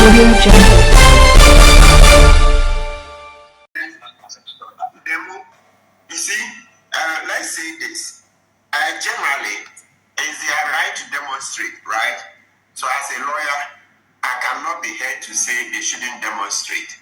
Demo, you see, let's say this. Generally, it's their right to demonstrate, right? So as a lawyer, I cannot be here to say they shouldn't demonstrate.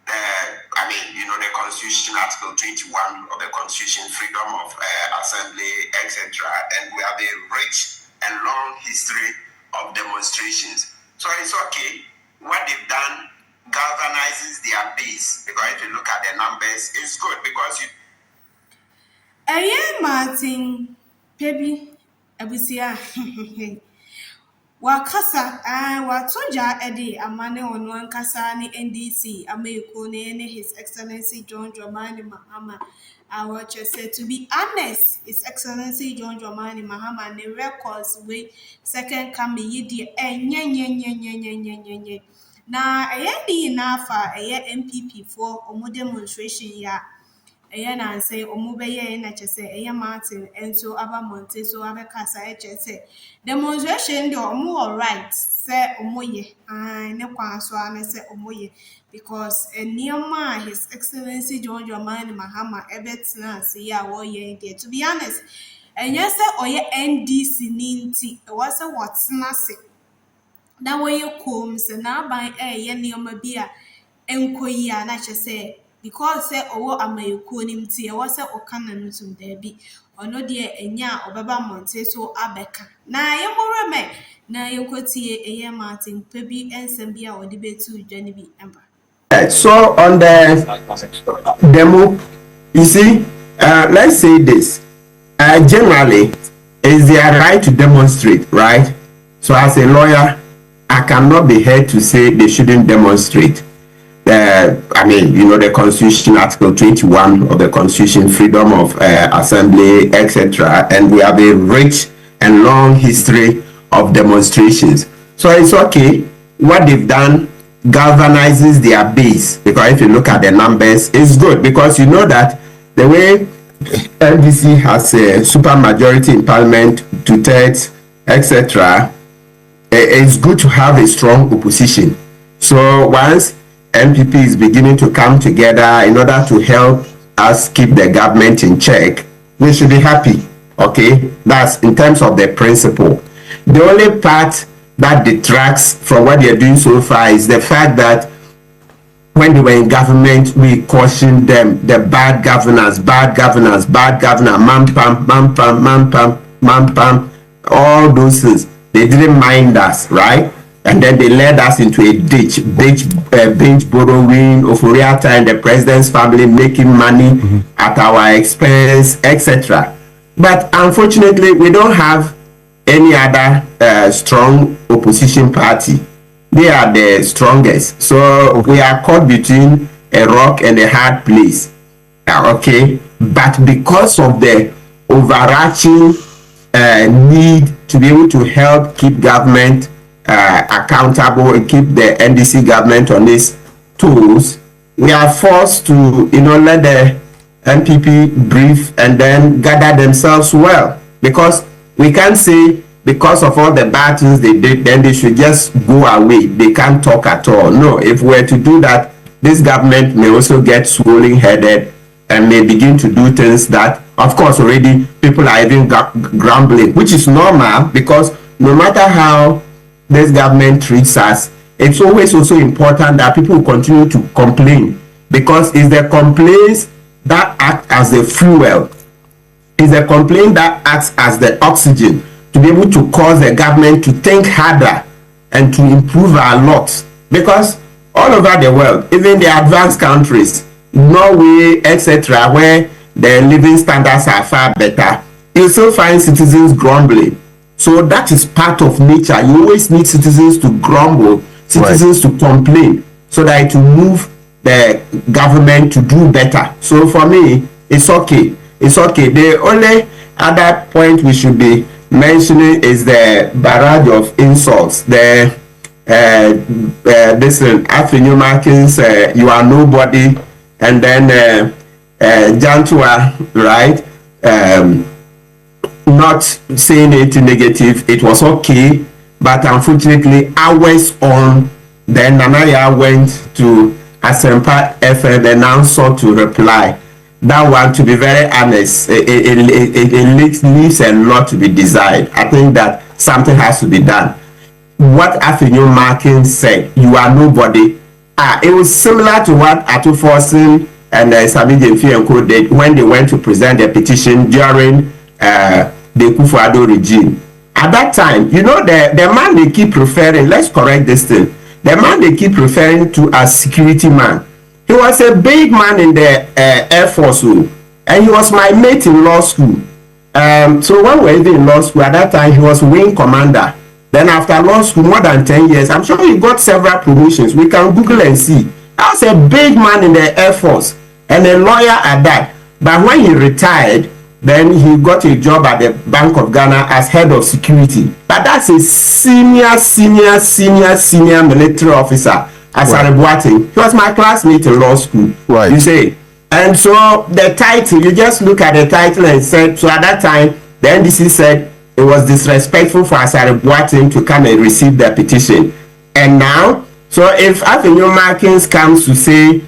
The Constitution, Article 21 of the Constitution, freedom of assembly, etc. And we have a rich and long history of demonstrations. So it's okay. What they've done galvanizes their base, because if you look at the numbers, it's good because you. Martin, Pebi, Abusia. Wakasa, Watoja Eddie, Amane on one Kasa, NDC, Ameukune, His Excellency John Dramani Mahama. I watch said to be honest, His Excellency John Dramani Mahama, and the records with second coming, ye na di nafa MPP for omo demonstration ya na say omo beye na chese Martin enso aba monte so abe kasa chese demonstration de omo alright say omo ye ne kwa so na say omo ye because enioma His Excellency John Dramani Mahama ebetna say ya wo ye there. To be honest, enye say oye NDC ninti e was say whatna say na woye combs na ban ye neoma bia enkoyi a na chese because say owo amayeko nim ti e was say okana no tum da bi ono de enya obeba monte so abeka na ye moreme na yekotie eye Martin Kpebu ensem bia odi betu dwane bi emba. So on the demo, you see, let's say this. Generally, it's their right to demonstrate, right? So as a lawyer, I cannot be here to say they shouldn't demonstrate. The Constitution, Article 21 of the Constitution, freedom of assembly, etc. And we have a rich and long history of demonstrations. So it's okay. What they've done galvanizes their base, because if you look at the numbers, it's good because you know that the way NDC has a super majority in parliament, 2/3, etc. It's good to have a strong opposition. So once MPP is beginning to come together in order to help us keep the government in check, we should be happy. Okay, that's in terms of the principle. The only part that detracts from what they're doing so far is the fact that when they were in government, we cautioned them, the bad governance, man-pam, all those things. They didn't mind us, right? And then they led us into a ditch, bench borrowing, Oforiata and the president's family making money at our expense, etc. But unfortunately, we don't have any other strong opposition party. They are the strongest. So we are caught between a rock and a hard place. Okay? But because of the overarching need to be able to help keep government accountable and keep the NDC government on its toes, we are forced to let the MPP brief and then gather themselves well, because we can't say because of all the bad things they did, then they should just go away. They can't talk at all. No, if we were to do that, this government may also get swollen-headed and may begin to do things that, of course, already people are even grumbling, which is normal, because no matter how this government treats us, it's always also important that people continue to complain, because it's the complaints that act as the fuel. It's the complaint that acts as the oxygen to be able to cause the government to think harder and to improve our lot. Because all over the world, even the advanced countries, Norway, etc., where the living standards are far better, you still find citizens grumbling. So that is part of nature. You always need citizens to grumble, citizens to complain, so that it will move the government to do better. So for me, it's okay. It's okay. The only other point we should be mentioning is the barrage of insults. The listen, African-Americans, you are nobody, and then Jantua, right? Not saying anything negative. It was okay, but unfortunately, hours on, Then Nanaya went to Asempa FM and now sought to reply. That one, to be very honest, it leaves a lot to be desired. I think that something has to be done. What Afinyo Markin said, you are nobody. It was similar to what Atu Forsen and Sabi Jemfi did when they went to present their petition during the Kufuor regime. At that time, you know, the man they keep referring, let's correct this thing, the man they keep referring to as security man, he was a big man in the Air Force, and he was my mate in law school. So when we were even in law school, at that time, he was wing commander. Then after law school, more than 10 years, I'm sure he got several promotions. We can Google and see. I was a big man in the Air Force and a lawyer at that. But when he retired, then he got a job at the Bank of Ghana as head of security. But that's a senior military officer. As right. He was my classmate in law school. Right. You say. And so the title, you just look at the title and said, so at that time, the NDC said it was disrespectful for Asare Boateng to come and receive the petition. And now, so if Avenue Markins comes to say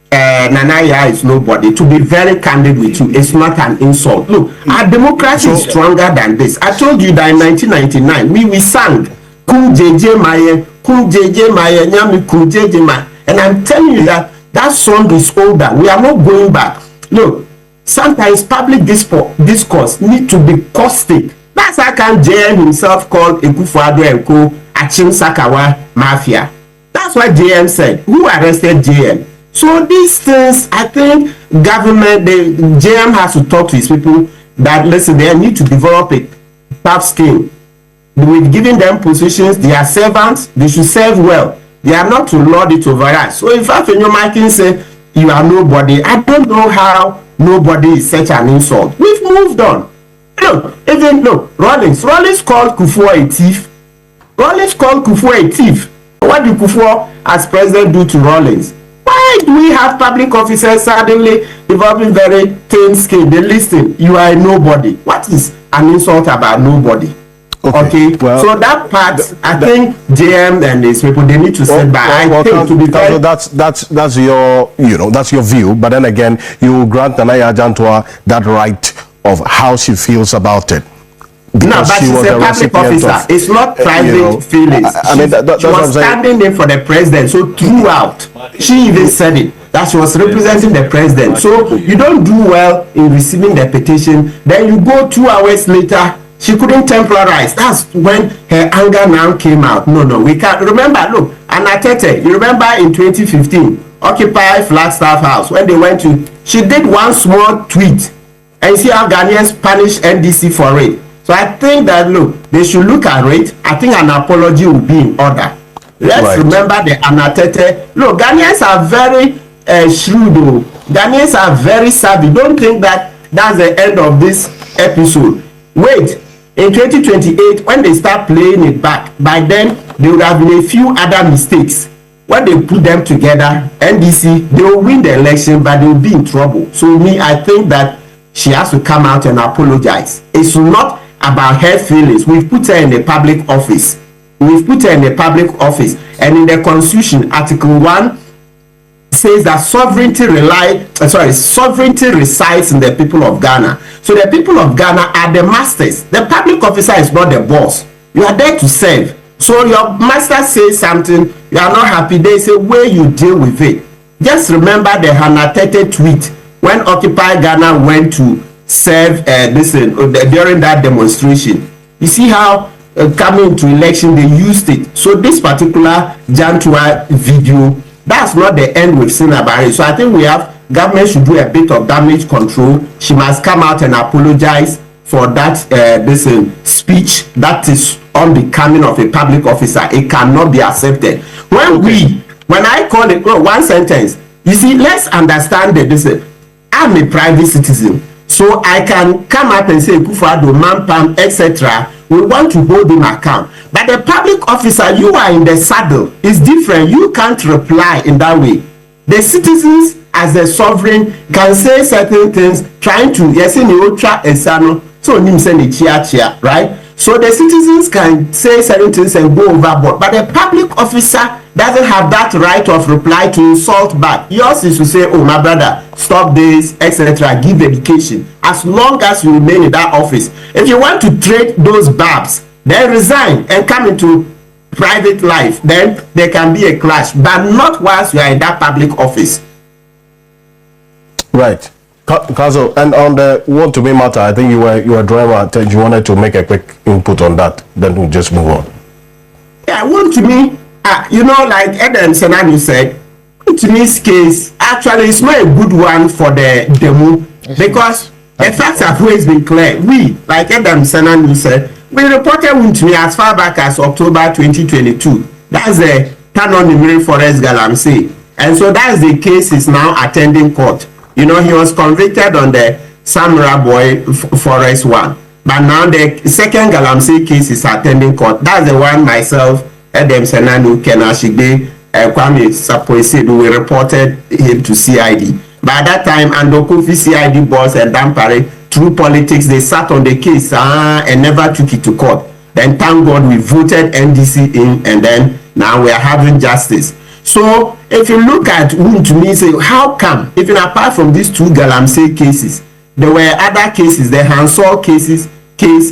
Nanaya is nobody, to be very candid with you, it's not an insult. Look, our democracy is stronger than this. I told you that in 1999, we sang Kum JJ Maye, Kum JJ Maye, Nyami Kum JJ Maye. And I'm telling you that that song is older. We are not going back. Look, sometimes public discourse need to be caustic. That's how can JM himself called Ekufuor and Co. Achim Sakawa Mafia. That's what JM said. Who arrested JM? So these things, I think government, the JM has to talk to his people that, listen, they need to develop a tough skin. With giving them positions, they are servants, they should serve well. They are not to lord it over us. So if Afinyo Markin say you are nobody, I don't know how nobody is such an insult. We've moved on. Look, even look, Rawlings called Kufuor a thief. Rawlings called Kufuor a thief. What did Kufuor as president do to Rawlings? Why do we have public officers suddenly developing very thin skin? They listen, you are a nobody. What is an insult about nobody? Okay. Well, so that part, I think JM and his people, they need to sit by. I think to be fair, that's your, you know, that's your view. But then again, you grant Nanaya Ajantua that right of how she feels about it. No, but she's a public officer. It's not private feelings. I mean, she was standing in for the president. So throughout, she even said it, that she was representing the president. So you don't do well in receiving the petition. Then you go 2 hours later, she couldn't temporize. That's when her anger now came out. No, we can't. Remember, look, Anatete, you remember in 2015, Occupy Flagstaff House, when they went to, she did one small tweet, and you see how Ghanaians punished NDC for it. So I think that, look, they should look at it. I think an apology will be in order. Let's remember the Anatete. Look, Ghanaians are very shrewd. Ghanaians are very savvy. Don't think that that's the end of this episode. Wait, in 2028, when they start playing it back, by then, there would have been a few other mistakes. When they put them together, NDC, they will win the election, but they will be in trouble. So I think that she has to come out and apologize. It's not about her feelings. We've put her in a public office. And in the Constitution, Article 1 says that sovereignty resides in the people of Ghana. So the people of Ghana are the masters. The public officer is not the boss. You are there to serve. So your master says something, you are not happy, they say where you deal with it. Just remember the Hanatete tweet when Occupy Ghana went to serve during that demonstration. You see how coming to election they used it. So this particular Jantua video, that's not the end we've seen about it. So I think government should do a bit of damage control. She must come out and apologize for that speech that is unbecoming of a public officer. It cannot be accepted. When I call it one sentence, you see, let's understand that I'm a private citizen, so I can come up and say Kufuor, Mampam, etc. We want to hold him account. But the public officer, you are in the saddle. It's different. You can't reply in that way. The citizens, as the sovereign, can say certain things, trying to right? So the citizens can say certain things and go overboard, but the public officer doesn't have that right of reply to insult back. Yours is to say, oh, my brother, stop this, etc., give education. As long as you remain in that office. If you want to trade those barbs, then resign and come into private life. Then there can be a clash, but not whilst you are in that public office. Right. Council, and on the want to be matter, I think you were drawing attention. You wanted to make a quick input on that. Then we'll just move on. Yeah, want to me, you know, like Aérɛst Kelvin said, to me's case, actually, it's not a good one for the demo because the facts have always been clear. We, like Aérɛst Kelvin said, we reported Wontumi as far back as October 2022. That's the Tanon Forest Galamsey. And so that's the case is now attending court. You know, he was convicted on the Samra Boy Forest one. But now the second Galamsey case is attending court. That's the one myself, Aérɛst Kelvin, Kenashigbe, Kwame Sapoisedu, we reported him to CID. By that time, Andokofi CID boss and Dampare, through politics, they sat on the case and never took it to court. Then thank God we voted NDC in, and then now we are having justice. So if you look at Wontumi, say how come, even apart from these two Galamsey cases, there were other cases, the Hansol case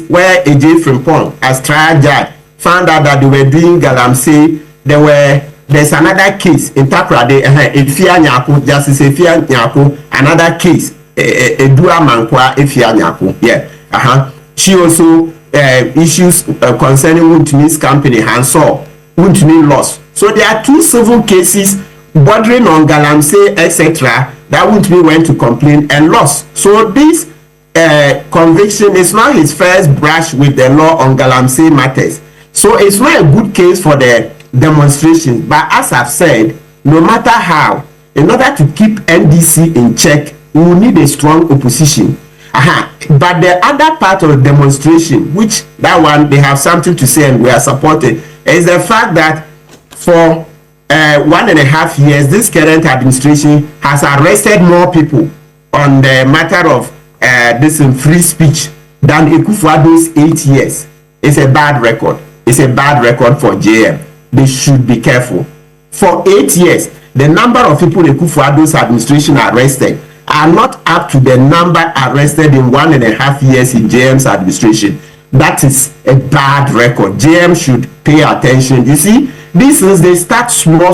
where AJ Frimpong, as trial judge, found out that they were doing Galamsey. There's another case in Takrade, Efia Nyako, Justice Efia Nyako, another case, Edua Mankwa Efia Nyako. Yeah. She also issues concerning Wontumi's company, Hansol, Wontumi lost. So there are two civil cases bordering on Galamsey, etc., that Wontumi went to complain and lost. So this conviction is not his first brush with the law on Galamsey matters. So it's not a good case for the demonstration. But as I've said, no matter how, in order to keep NDC in check, we will need a strong opposition. But the other part of the demonstration, which that one they have something to say and we are supported, is the fact that for 1.5 years, this current administration has arrested more people on the matter of this free speech than Akufo-Addo's 8 years. It's a bad record. It's a bad record for JM. They should be careful. For 8 years, the number of people Akufo-Addo's administration arrested are not up to the number arrested in 1.5 years in JM's administration. That is a bad record. JM should pay attention. You see, these things, they start small.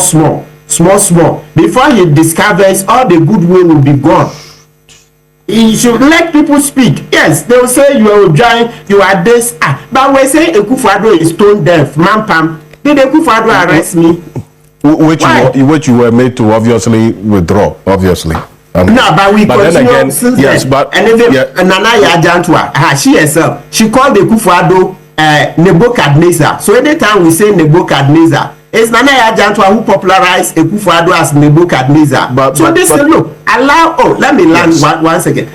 Before he discovers all the goodwill will be gone. He should let people speak. Yes, they will say you are join, you are this. But we say Akufo-Addo is stone deaf. Mampam, did Akufo-Addo arrest me? Which you were made to obviously withdraw, obviously. No, but we continue again, since yes, then. but and even Nana Yajantwa, she herself, she called the Akufo-Addo Nebuchadnezzar. So anytime we say Nebuchadnezzar, it's Nana Yajantwa who popularized Akufo-Addo as Nebuchadnezzar. Look, let me land once again.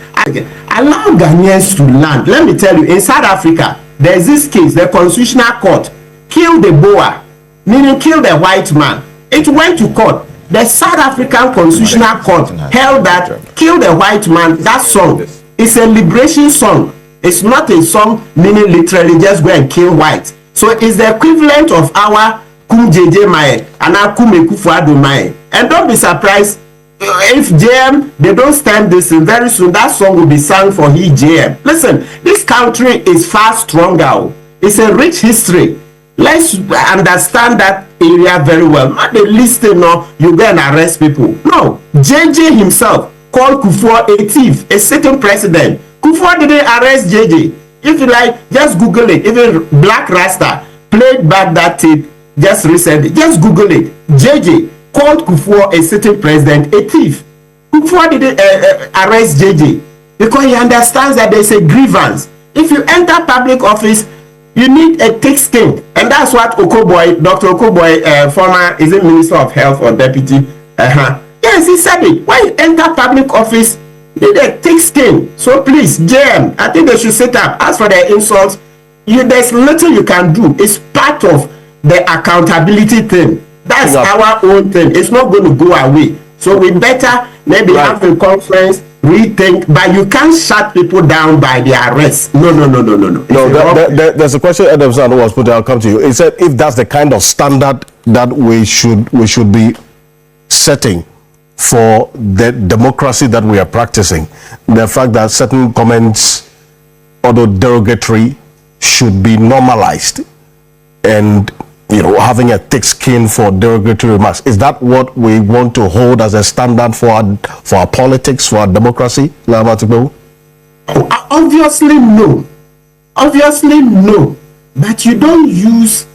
Allow Ghanaians to land. Let me tell you, in South Africa, there's this case, the Constitutional Court killed the Boer, meaning killed the white man. It went to court. The South African Constitutional Court held that kill the white man, that song is a liberation song. It's not a song meaning literally just go and kill white. So it's the equivalent of our Kum JJ Mae and our Kum Akufo-Addo Mae. And don't be surprised if JM, they don't stand this in very soon, that song will be sung for he JM. Listen, this country is far stronger. It's a rich history. Let's understand that area very well. Not the listing, no, you go and arrest people. No, JJ himself called Kufuor a thief, a sitting president. Kufuor didn't arrest JJ. If you like, just Google it. Even Black Rasta played back that tape just recently. Just Google it. JJ called Kufuor a sitting president a thief. Kufuor didn't arrest JJ because he understands that there's a grievance. If you enter public office, you need a thick skin, and that's what Okoboy, Dr. Okoboy, former is it Minister of Health or Deputy? Yes, he said it. When you enter public office, you need a thick skin. So please, JM, I think they should sit up. As for the insults, there's little you can do. It's part of the accountability thing. That's our own thing. It's not going to go away. So we better maybe have a conference rethink, but you can't shut people down by the arrest. No. There's a question Adam Sand was put. I'll come to you. He said if that's the kind of standard that we should be setting for the democracy that we are practicing, the fact that certain comments, although derogatory, should be normalized, and having a thick skin for derogatory remarks, is that what we want to hold as a standard for our politics, for our democracy? Obviously no. But you don't use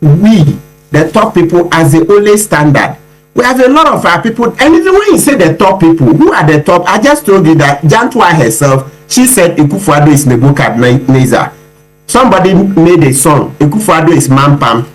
we, the top people, as the only standard. We have a lot of our people, and even when you say the top people, who are the top? I just told you that Jantua herself, she said Ekufuado is Nebuchadnezzar. Somebody made a song, Ekufuado is Mampam.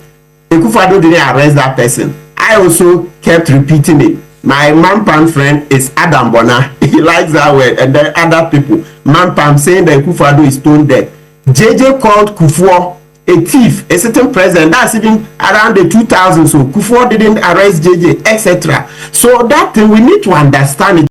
Ekufuado didn't arrest that person. I also kept repeating it. My Mampam friend is Adam Bona. He likes that word. And then other people, Mampam, saying that Ekufuado is stone dead. JJ called Kufuor a thief, a certain president. That's even around the 2000s. So Kufuor didn't arrest JJ, etc. So that thing, we need to understand it.